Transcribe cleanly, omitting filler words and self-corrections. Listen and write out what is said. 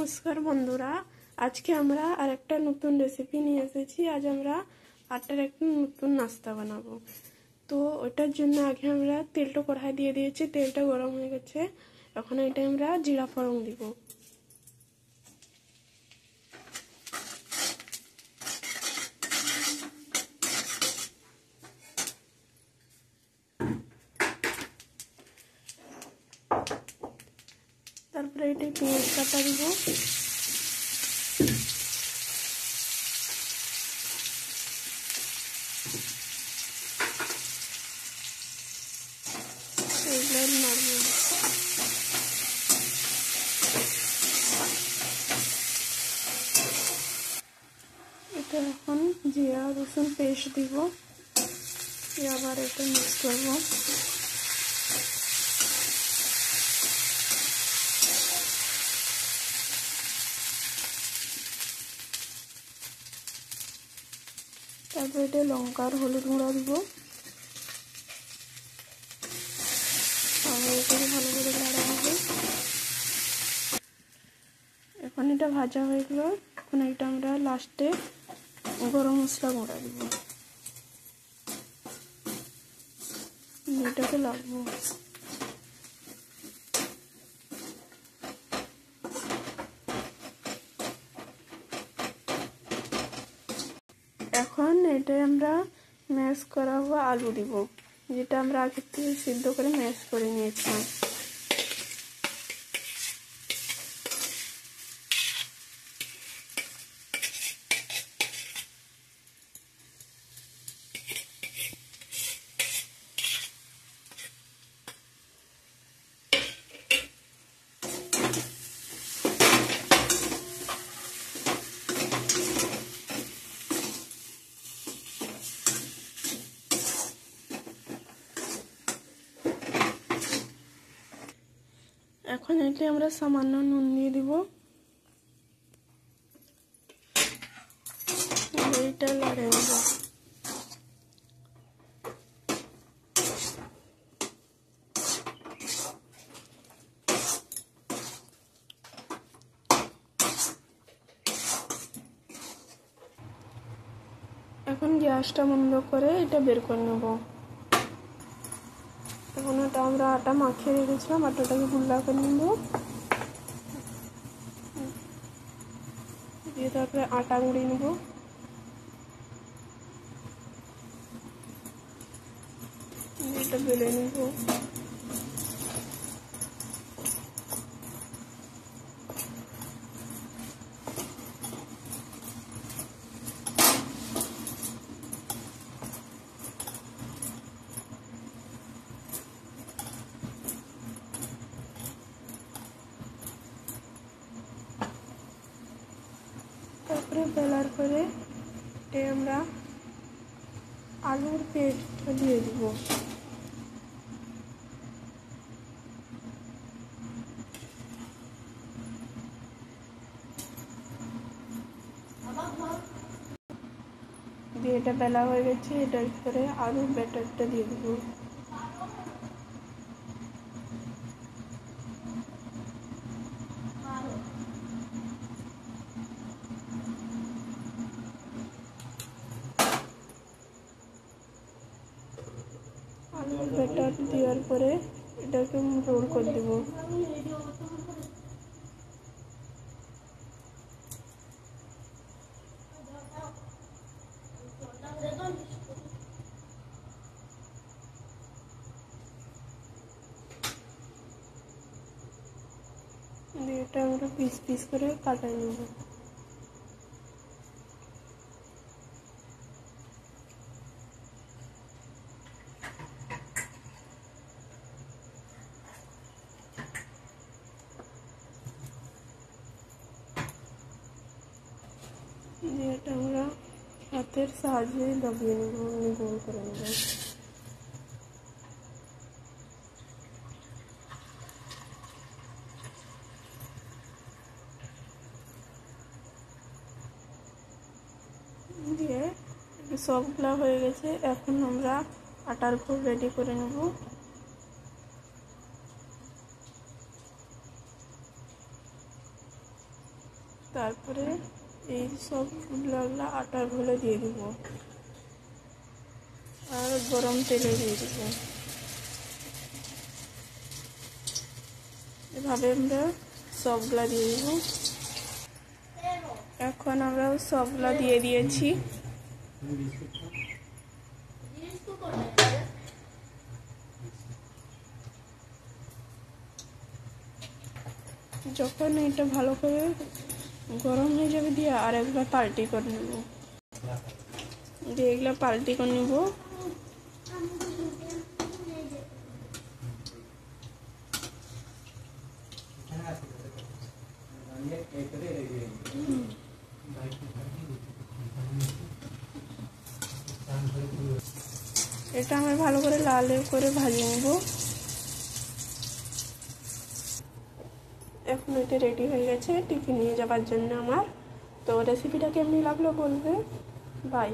নমস্কার বন্ধুরা, আজকে আমরা আরেকটা নতুন রেসিপি নিয়ে এসেছি। আজ আমরা আটার একটা নতুন নাস্তা বানাবো। তো ওটার জন্য আগে আমরা তেলটা কড়াই দিয়ে দিয়েছি, তেলটা গরম হয়ে গেছে। এখন এটা আমরা জিরা ফোড়ন দিব। তারপরে এটা পেঁয়াজ কাটা দিব। এগুলো নাড়ব। এটা এখন জিরা রসুন পেস্ট দিব, আবার এটা মিক্স করব। তারপরে এটা লঙ্কার হলুদ গুঁড়া দিব, এটাকে ভালো করে নাড়া হবে। এখন এটা ভাজা হয়ে গেল। এখন এটা আমরা লাস্টে গরম মশলা গুঁড়া দিব, এটাকে লাগবো। এখন এটা আমরা ম্যাশ করা হওয়া আলু দিব, যেটা আমরা আগে থেকে সিদ্ধ করে ম্যাশ করে নিয়েছিলাম। এখন এতে আমরা সামান্য নুন দিয়ে দিব। এইটা লাড়ে নেব। এখন গ্যাসটা বন্ধ করে এটা বের করে নেব। এখন এটা আমরা আটা মাখিয়ে রেখেছিলাম, আটাটাকে গুল্লা করে নেব। দিয়ে তারপরে আটা গুঁড়িয়ে নেব। এটা বেলে নেব। তারপরে বেলার পরে আমরা আলুর পেস্টটা দিয়ে দিব। দিয়ে এটা বেলা হয়ে গেছে, এটার ভিতরে আলুর ব্যাটারটা দিয়ে দিব। আলুর ব্যাটার দেওয়ার পরে এটাকে রোল করে দেব। এটা আমরা পিস পিস করে কাটাই নেব। এটা আমরা হাতের সাহায্যে দাবিয়ে নেব, গোল করে নেব। দিয়ে সবগুলা হয়ে গেছে। এখন আমরা আটার ঘোল রেডি করে নেব। তারপরে এই সব ফুলগুলো আটার ঘোলে দিয়ে দিব আর গরম তেলে দিয়ে দিব। এভাবে আমরা সবগুলা দিয়ে দিব। এখন আমরা সবগুলা দিয়ে দিয়েছি। যখন এটা ভালো করে গরম হয়ে যাবে দিয়ে আর একবার পাল্টি করে নেব, দিয়ে এগুলো পাল্টি করে নেব। এটা আমি ভালো করে লাল করে ভাজে নেব। এখন এটা রেডি হয়ে গেছে টিফিন নিয়ে যাবার জন্য আমার। তো রেসিপিটা কেমনি লাগলো বলবে। বাই।